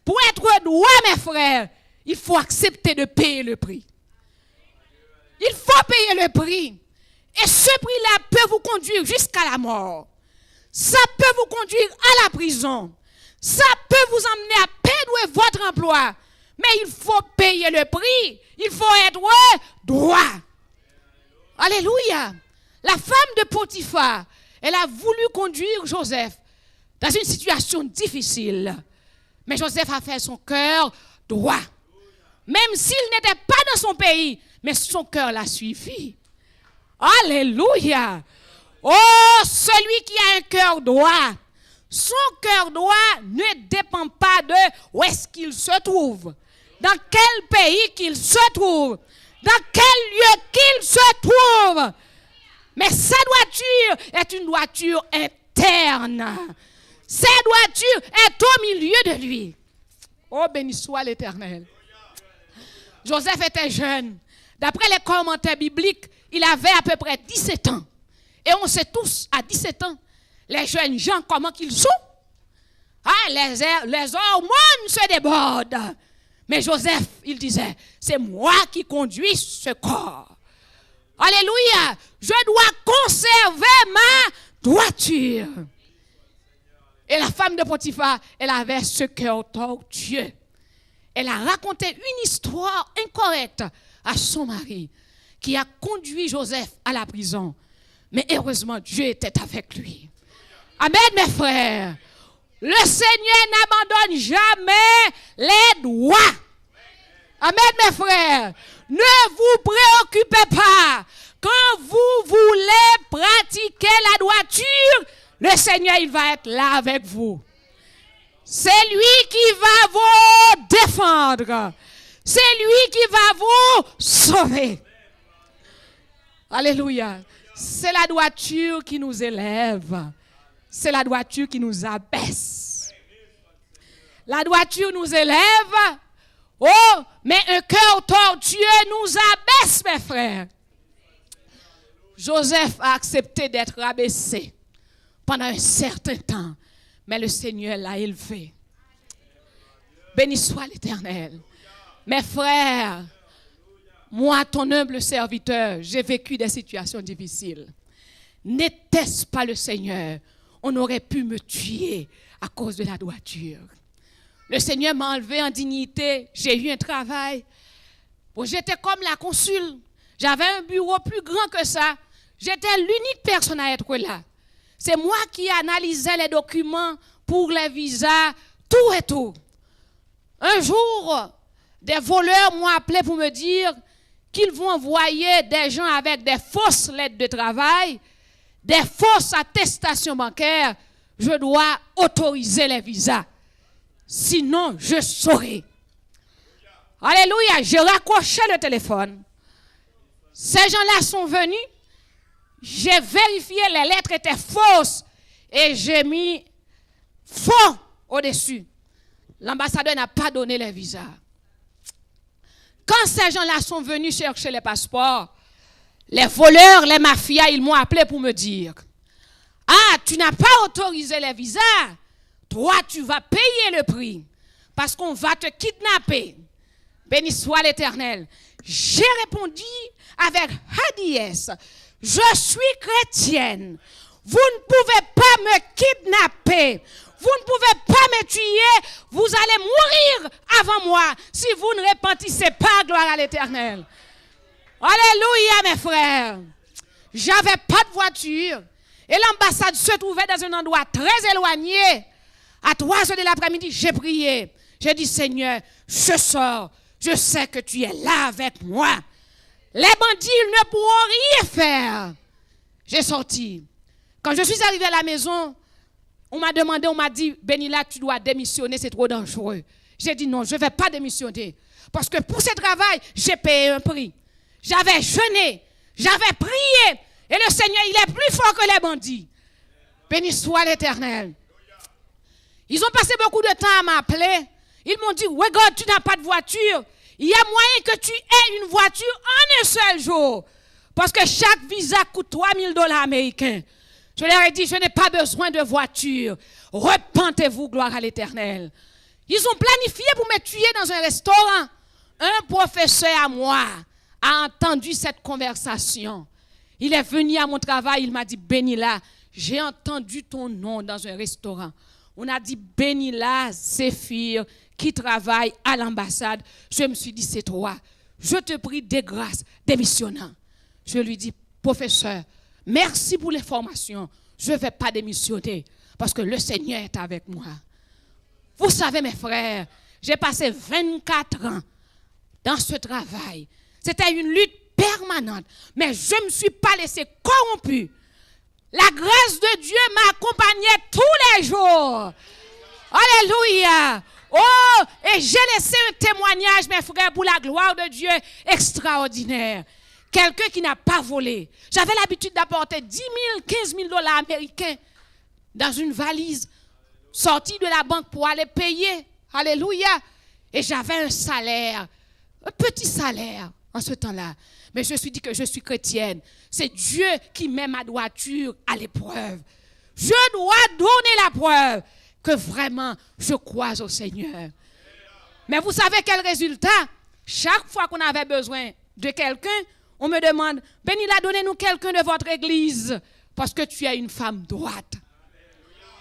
Pour être droit, mes frères, il faut accepter de payer le prix. Il faut payer le prix. Et ce prix-là peut vous conduire jusqu'à la mort. Ça peut vous conduire à la prison. Ça peut vous emmener à perdre votre emploi. Mais il faut payer le prix. Il faut être droit. Alléluia. La femme de Potiphar, elle a voulu conduire Joseph dans une situation difficile. Mais Joseph a fait son cœur droit. Même s'il n'était pas dans son pays, mais son cœur l'a suivi. Alléluia. Oh, celui qui a un cœur droit, son cœur droit ne dépend pas de où est-ce qu'il se trouve, dans quel pays qu'il se trouve, dans quel lieu qu'il se trouve. Mais sa droiture est une droiture interne. Sa droiture est au milieu de lui. Oh, béni soit l'Éternel. Joseph était jeune. D'après les commentaires bibliques, il avait à peu près 17 ans. Et on sait tous, à 17 ans, les jeunes gens, comment qu'ils sont. Les hormones se débordent. Mais Joseph, il disait, c'est moi qui conduis ce corps. Alléluia. Je dois conserver ma droiture. Et la femme de Potiphar, elle avait ce cœur tortueux. Elle a raconté une histoire incorrecte à son mari qui a conduit Joseph à la prison. Mais heureusement, Dieu était avec lui. Amen, mes frères. Le Seigneur n'abandonne jamais les droits. Amen, mes frères. Ne vous préoccupez pas. Quand vous voulez pratiquer la droiture, le Seigneur, il va être là avec vous. C'est lui qui va vous défendre. C'est lui qui va vous sauver. Alléluia. C'est la droiture qui nous élève. C'est la droiture qui nous abaisse. La droiture nous élève. Oh, mais un cœur tortueux nous abaisse, mes frères. Joseph a accepté d'être abaissé pendant un certain temps, mais le Seigneur l'a élevé. Béni soit l'Éternel. Mes frères, moi, ton humble serviteur, j'ai vécu des situations difficiles. N'était-ce pas le Seigneur, on aurait pu me tuer à cause de la droiture. Le Seigneur m'a enlevé en dignité, j'ai eu un travail. Bon, j'étais comme la consul, j'avais un bureau plus grand que ça. J'étais l'unique personne à être là. C'est moi qui analysais les documents pour les visas, tout et tout. Un jour, des voleurs m'ont appelé pour me dire qu'ils vont envoyer des gens avec des fausses lettres de travail, des fausses attestations bancaires. Je dois autoriser les visas. Sinon, je saurai. Alléluia, j'ai raccroché le téléphone. Ces gens-là sont venus. J'ai vérifié, les lettres étaient fausses et j'ai mis faux au-dessus. L'ambassadeur n'a pas donné les visas. Quand ces gens-là sont venus chercher les passeports, les voleurs, les mafias, ils m'ont appelé pour me dire « Ah, tu n'as pas autorisé les visas. Toi, tu vas payer le prix parce qu'on va te kidnapper. » Béni soit l'Éternel. J'ai répondu avec hardiesse. Je suis chrétienne. Vous ne pouvez pas me kidnapper. Vous ne pouvez pas me tuer. Vous allez mourir avant moi si vous ne repentissez pas, gloire à l'Éternel. Alléluia, mes frères. J'avais pas de voiture. Et l'ambassade se trouvait dans un endroit très éloigné. À 3 heures de l'après-midi, j'ai prié. J'ai dit, Seigneur, je sors. Je sais que tu es là avec moi. Les bandits, ils ne pourront rien faire. J'ai sorti. Quand je suis arrivé à la maison, on m'a dit, Benila, tu dois démissionner, c'est trop dangereux. J'ai dit non, je ne vais pas démissionner. Parce que pour ce travail, j'ai payé un prix. J'avais jeûné, j'avais prié. Et le Seigneur, il est plus fort que les bandits. Béni soit l'Éternel. Ils ont passé beaucoup de temps à m'appeler. Ils m'ont dit, regarde, tu n'as pas de voiture. Il y a moyen que tu aies une voiture en un seul jour. Parce que chaque visa coûte $3,000 américains. Je leur ai dit, je n'ai pas besoin de voiture. Repentez-vous, gloire à l'Éternel. Ils ont planifié pour me tuer dans un restaurant. Un professeur à moi a entendu cette conversation. Il est venu à mon travail, il m'a dit, Benila, j'ai entendu ton nom dans un restaurant. On a dit, Benila Zéphir, qui travaille à l'ambassade. Je me suis dit, c'est toi. Je te prie de grâce, démissionnant. Je lui dis, professeur, merci pour l'information. Je ne vais pas démissionner parce que le Seigneur est avec moi. Vous savez, mes frères, j'ai passé 24 ans dans ce travail. C'était une lutte permanente, mais je ne me suis pas laissé corrompu. La grâce de Dieu m'accompagnait tous les jours. Alléluia. Oh, et j'ai laissé un témoignage, mes frères, pour la gloire de Dieu extraordinaire. Quelqu'un qui n'a pas volé. J'avais l'habitude d'apporter 10 000, 15 000 $ américains dans une valise sortie de la banque pour aller payer. Alléluia. Et j'avais un salaire, un petit salaire en ce temps-là. Mais je me suis dit que je suis chrétienne. C'est Dieu qui met ma droiture à l'épreuve. Je dois donner la preuve que vraiment je crois au Seigneur. Mais vous savez quel résultat? Chaque fois qu'on avait besoin de quelqu'un, on me demande, Benila, donnez-nous quelqu'un de votre église parce que tu es une femme droite.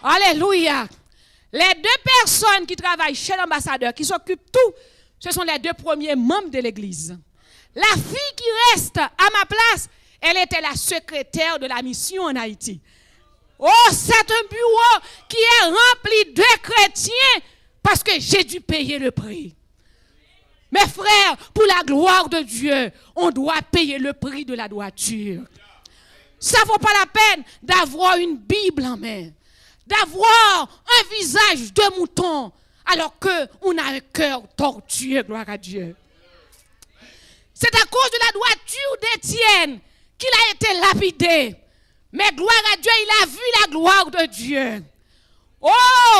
Alléluia. Les 2 personnes qui travaillent chez l'ambassadeur, qui s'occupent tout, ce sont les 2 premiers membres de l'église. La fille qui reste à ma place, elle était la secrétaire de la mission en Haïti. Oh, c'est un bureau qui est rempli de chrétiens parce que j'ai dû payer le prix. Mes frères, pour la gloire de Dieu, on doit payer le prix de la droiture. Ça ne vaut pas la peine d'avoir une Bible en main, d'avoir un visage de mouton, alors qu'on a un cœur tortueux, gloire à Dieu. C'est à cause de la droiture d'Étienne qu'il a été lapidé. Mais gloire à Dieu, il a vu la gloire de Dieu. Oh,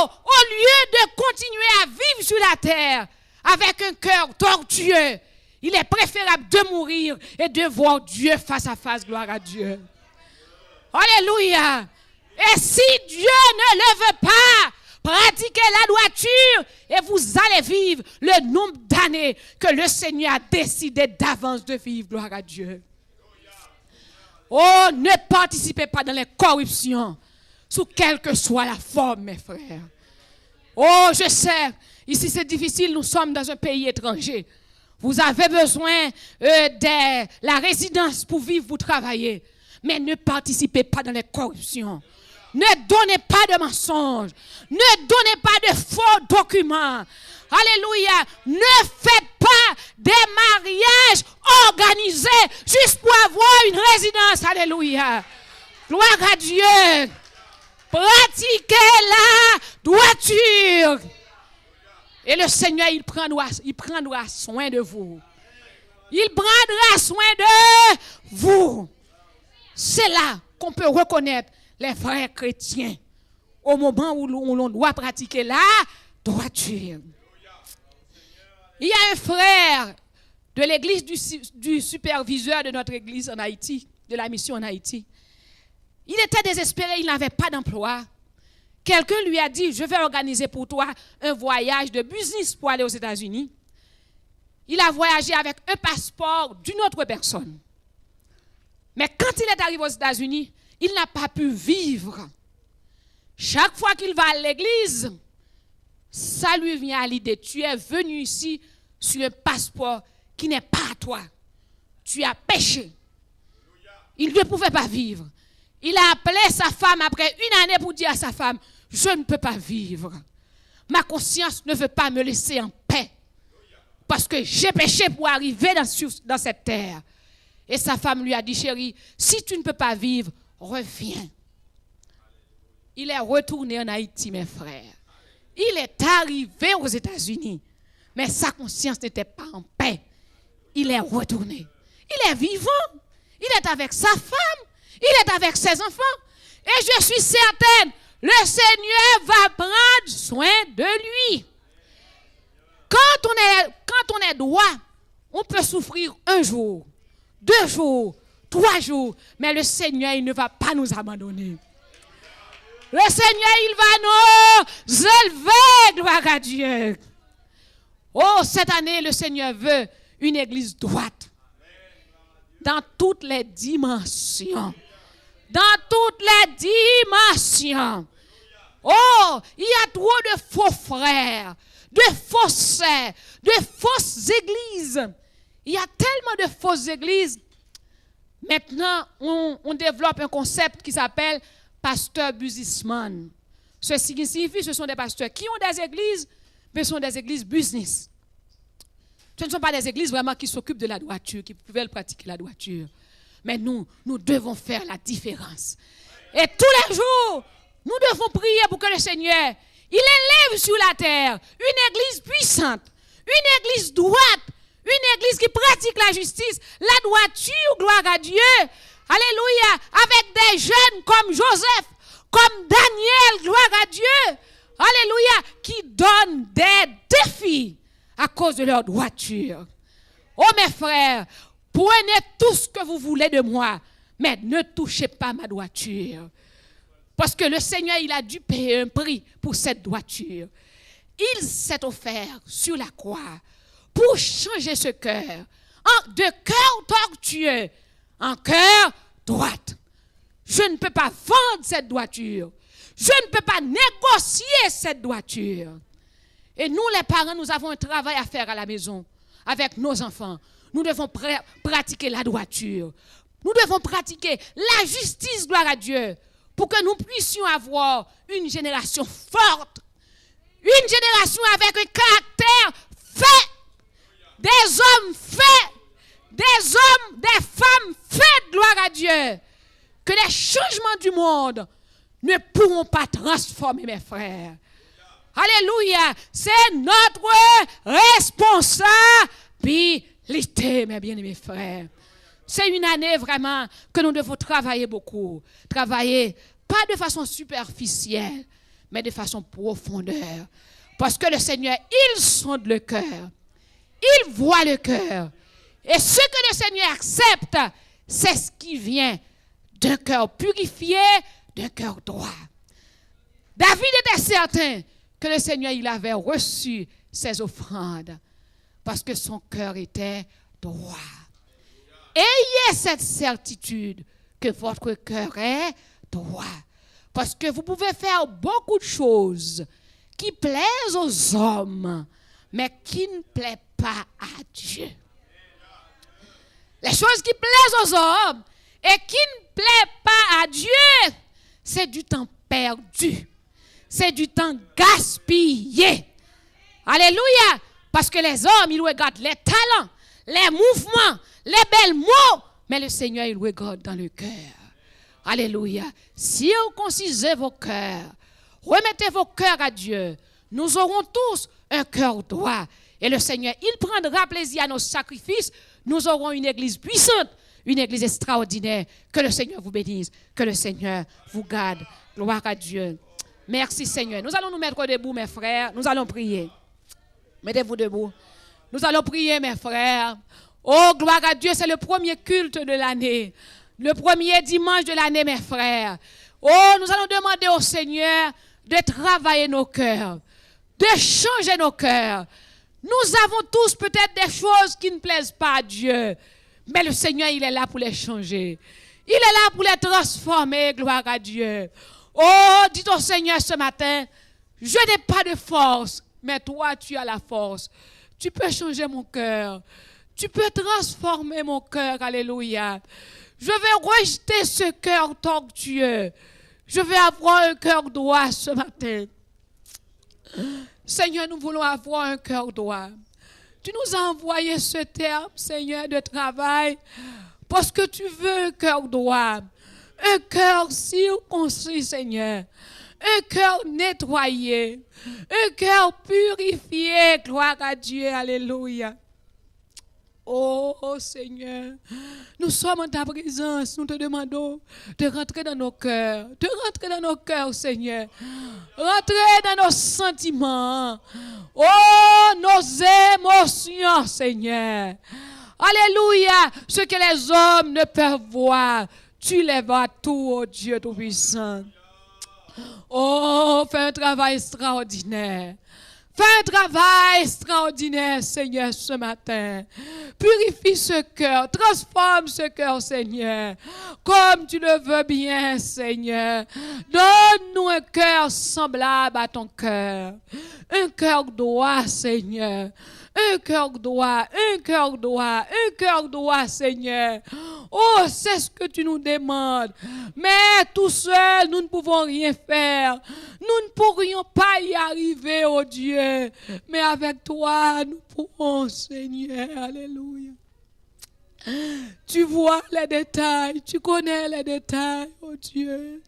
au lieu de continuer à vivre sur la terre avec un cœur tortueux, il est préférable de mourir et de voir Dieu face à face, gloire à Dieu. Alléluia. Et si Dieu ne le veut pas, pratiquez la droiture et vous allez vivre le nombre d'années que le Seigneur a décidé d'avance de vivre, gloire à Dieu. Oh, ne participez pas dans les corruptions, sous quelle que soit la forme, mes frères. Oh, je sais, ici c'est difficile, nous sommes dans un pays étranger. Vous avez besoin de la résidence pour vivre, pour travailler. Mais ne participez pas dans les corruptions. Ne donnez pas de mensonges. Ne donnez pas de faux documents. Alléluia. Ne faites pas des mariages organisés juste pour avoir une résidence. Alléluia. Gloire à Dieu. Pratiquez la droiture. Et le Seigneur, il prendra soin de vous. Il prendra soin de vous. C'est là qu'on peut reconnaître les vrais chrétiens au moment où l'on doit pratiquer la droiture. Il y a un frère de l'église du superviseur de notre église en Haïti, de la mission en Haïti. Il était désespéré, il n'avait pas d'emploi. Quelqu'un lui a dit, je vais organiser pour toi un voyage de business pour aller aux États-Unis. Il a voyagé avec un passeport d'une autre personne. Mais quand il est arrivé aux États-Unis, il n'a pas pu vivre. Chaque fois qu'il va à l'église, ça lui vient à l'idée. Tu es venu ici sur un passeport qui n'est pas à toi. Tu as péché. Il ne pouvait pas vivre. Il a appelé sa femme après une année pour dire à sa femme, je ne peux pas vivre. Ma conscience ne veut pas me laisser en paix. Parce que j'ai péché pour arriver dans cette terre. Et sa femme lui a dit, chérie, si tu ne peux pas vivre, reviens. Il est retourné en Haïti, mes frères. Il est arrivé aux États-Unis. Mais sa conscience n'était pas en paix. Il est retourné. Il est vivant. Il est avec sa femme. Il est avec ses enfants. Et je suis certaine, le Seigneur va prendre soin de lui. Quand on est droit, on peut souffrir 1 jour, 2 jours, 3 jours. Mais le Seigneur, il ne va pas nous abandonner. Le Seigneur, il va nous élever, gloire à Dieu. Oh, cette année, le Seigneur veut une église droite. Dans toutes les dimensions. Dans toutes les dimensions. Oh, il y a trop de faux frères, de faux sœurs, de fausses églises. Il y a tellement de fausses églises. Maintenant, on développe un concept qui s'appelle pasteur businessman. Ceci signifie ce sont des pasteurs qui ont des églises, mais ce sont des églises business. Ce ne sont pas des églises vraiment qui s'occupent de la droiture, qui veulent pratiquer la droiture. Mais nous devons faire la différence. Et tous les jours, nous devons prier pour que le Seigneur, il élève sur la terre une église puissante, une église droite, une église qui pratique la justice, la droiture, gloire à Dieu. Alléluia, avec des jeunes comme Joseph, comme Daniel, gloire à Dieu. Alléluia, qui donnent des défis à cause de leur droiture. Oh mes frères, prenez tout ce que vous voulez de moi, mais ne touchez pas ma droiture. Parce que le Seigneur, il a dû payer un prix pour cette droiture. Il s'est offert sur la croix pour changer ce cœur de cœur tortueux en cœur droite. Je ne peux pas vendre cette droiture. Je ne peux pas négocier cette droiture. Et nous, les parents, nous avons un travail à faire à la maison avec nos enfants. Nous devons pratiquer la droiture. Nous devons pratiquer la justice, gloire à Dieu, pour que nous puissions avoir une génération forte, une génération avec un caractère fait, des hommes faits, des hommes, des femmes faites, gloire à Dieu, que les changements du monde ne pourront pas transformer, mes frères. Alléluia, c'est notre responsabilité, mes bien-aimés frères. C'est une année vraiment que nous devons travailler beaucoup. Travailler pas de façon superficielle, mais de façon profondeur. Parce que le Seigneur, il sonde le cœur. Il voit le cœur. Et ce que le Seigneur accepte, c'est ce qui vient d'un cœur purifié, d'un cœur droit. David était certain que le Seigneur, il avait reçu ses offrandes parce que son cœur était droit. Ayez cette certitude que votre cœur est droit. Parce que vous pouvez faire beaucoup de choses qui plaisent aux hommes, mais qui ne plaisent pas à Dieu. Les choses qui plaisent aux hommes et qui ne plaisent pas à Dieu, c'est du temps perdu. C'est du temps gaspillé. Alléluia. Parce que les hommes, ils regardent les talents, les mouvements, les belles mots. Mais le Seigneur, il regarde dans le cœur. Alléluia. Si vous concisez vos cœurs, remettez vos cœurs à Dieu, nous aurons tous un cœur droit. Et le Seigneur, il prendra plaisir à nos sacrifices. Nous aurons une église puissante, une église extraordinaire. Que le Seigneur vous bénisse. Que le Seigneur vous garde. Gloire à Dieu. Merci Seigneur. Nous allons nous mettre debout, mes frères. Nous allons prier. Mettez-vous debout. Nous allons prier, mes frères. Oh, gloire à Dieu, c'est le premier culte de l'année. Le premier dimanche de l'année, mes frères. Oh, nous allons demander au Seigneur de travailler nos cœurs, de changer nos cœurs. Nous avons tous peut-être des choses qui ne plaisent pas à Dieu. Mais le Seigneur, il est là pour les changer. Il est là pour les transformer, gloire à Dieu. Oh, dis au Seigneur ce matin, je n'ai pas de force, mais toi, tu as la force. Tu peux changer mon cœur. Tu peux transformer mon cœur. Alléluia. Je vais rejeter ce cœur tortueux. Je vais avoir un cœur droit ce matin. Seigneur, nous voulons avoir un cœur droit. Tu nous as envoyé ce terme, Seigneur, de travail, parce que tu veux un cœur droit, un cœur circoncis, Seigneur, un cœur nettoyé, un cœur purifié, gloire à Dieu, alléluia. Oh Seigneur, nous sommes en ta présence, nous te demandons de rentrer dans nos cœurs, Seigneur. Rentrer dans nos sentiments, oh nos émotions, Seigneur. Alléluia, ce que les hommes ne peuvent voir, tu les vois tout, oh Dieu Tout-Puissant. Oh, fais un travail extraordinaire. Fais un travail extraordinaire, Seigneur, ce matin. Purifie ce cœur, transforme ce cœur, Seigneur, comme tu le veux bien, Seigneur. Donne-nous un cœur semblable à ton cœur. Un cœur droit, Seigneur. Un cœur droit, Seigneur. Oh, c'est ce que tu nous demandes. Mais tout seul, nous ne pouvons rien faire. Nous ne pourrions pas y arriver, oh Dieu. Mais avec toi, nous pourrons, Seigneur. Alléluia. Tu vois les détails, tu connais les détails, oh Dieu.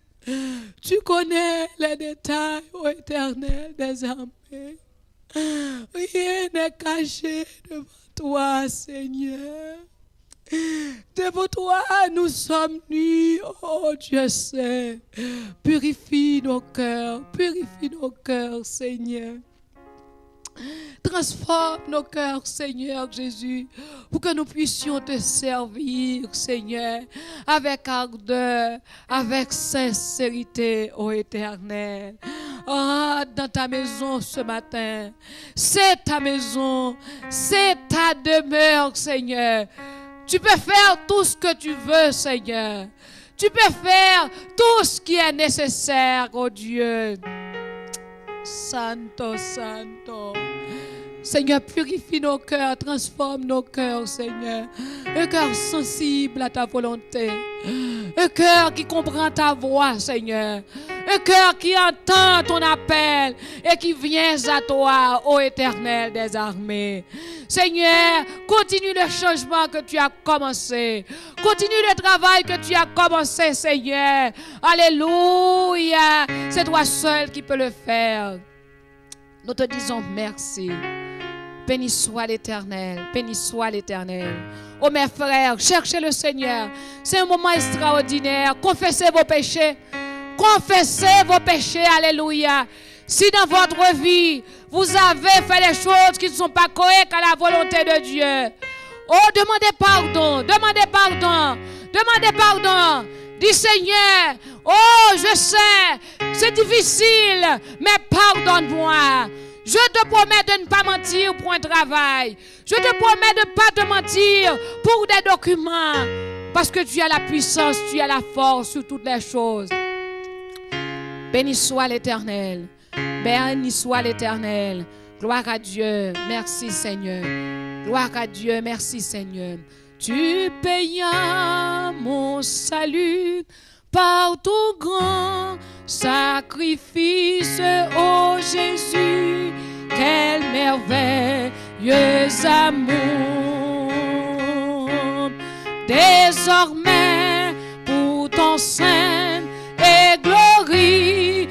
Tu connais les détails, ô Éternel des armées. Rien n'est caché devant toi, Seigneur. Devant toi, nous sommes nus, oh Dieu sait. Purifie nos cœurs, Seigneur. Transforme nos cœurs, Seigneur Jésus, pour que nous puissions te servir, Seigneur, avec ardeur, avec sincérité, ô Éternel. Oh, dans ta maison ce matin, c'est ta maison, c'est ta demeure, Seigneur. Tu peux faire tout ce que tu veux, Seigneur. Tu peux faire tout ce qui est nécessaire, oh Dieu. Santo, Santo. Seigneur, purifie nos cœurs, transforme nos cœurs, Seigneur. Un cœur sensible à ta volonté. Un cœur qui comprend ta voix, Seigneur. Un cœur qui entend ton appel et qui vient à toi, ô Éternel des armées. Seigneur, continue le changement que tu as commencé. Continue le travail que tu as commencé, Seigneur. Alléluia. C'est toi seul qui peux le faire. Nous te disons merci. Béni soit l'Éternel. Béni soit l'Éternel. Oh mes frères, cherchez le Seigneur. C'est un moment extraordinaire. Confessez vos péchés. Confessez vos péchés. Alléluia. Si dans votre vie, vous avez fait des choses qui ne sont pas correctes à la volonté de Dieu. Oh, demandez pardon. Demandez pardon. Demandez pardon. Dis Seigneur, oh, je sais, c'est difficile, mais pardonne-moi. Je te promets de ne pas mentir pour un travail. Je te promets de ne pas te mentir pour des documents. Parce que tu as la puissance, tu as la force sur toutes les choses. Béni soit l'Éternel. Béni soit l'Éternel. Gloire à Dieu. Merci Seigneur. Gloire à Dieu. Merci Seigneur. Tu payas mon salut par ton grand sacrifice, ô Jésus. Quel merveilleux amour. Désormais, pour ton saint et glorieux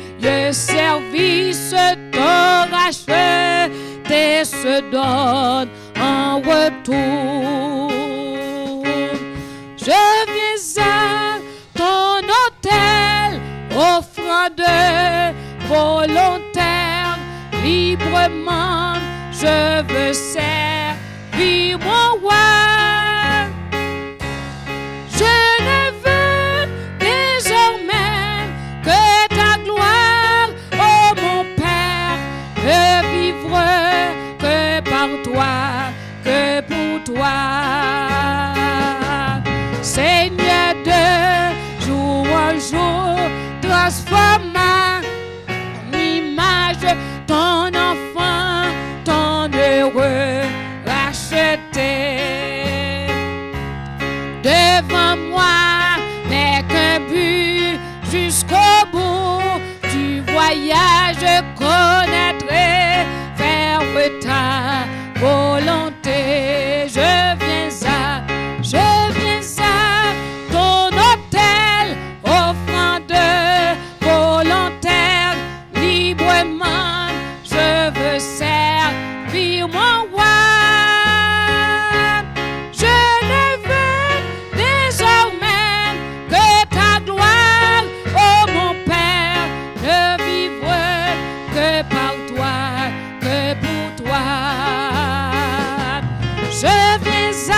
service, te rachète et se donne en retour. Je viens à ton autel, offrande volontaire, librement, je veux servir mon roi. Je ne veux désormais que ta gloire, oh mon Père, ne vivre que par toi, que pour toi. Seigneur, de jour en jour, transforma en image ton enfant, ton heureux racheté. Devant moi n'est qu'un but jusqu'au bout du voyage, je connaîtrai faire ta volonté. Je viens à ton autel, offrande volontaire, librement je veux servir mon roi. Je ne veux désormais que ta gloire, oh mon Père, ne vivre que par toi, que pour toi. Je viens à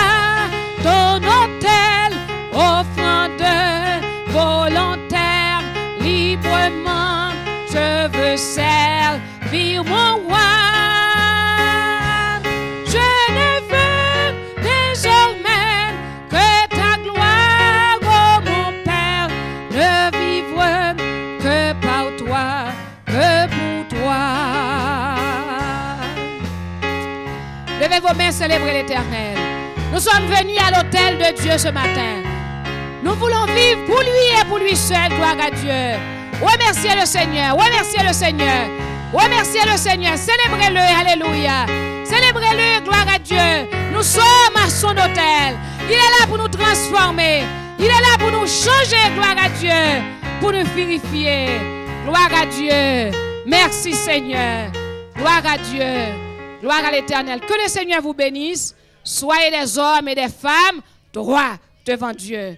ton autel, offrande volontaire, librement je veux servir mon roi. Je ne veux désormais que ta gloire, oh mon Père, ne vivre que par toi, que pour toi. Levez vos mains, célébrez l'Éternel. Nous sommes venus à l'autel de Dieu ce matin. Nous voulons vivre pour lui et pour lui seul. Gloire à Dieu. Remerciez le Seigneur. Remerciez le Seigneur. Remerciez le Seigneur. Célébrez-le. Alléluia. Célébrez-le. Gloire à Dieu. Nous sommes à son autel. Il est là pour nous transformer. Il est là pour nous changer. Gloire à Dieu. Pour nous purifier. Gloire à Dieu. Merci Seigneur. Gloire à Dieu. Gloire à l'Éternel. Que le Seigneur vous bénisse. Soyez des hommes et des femmes droits devant Dieu.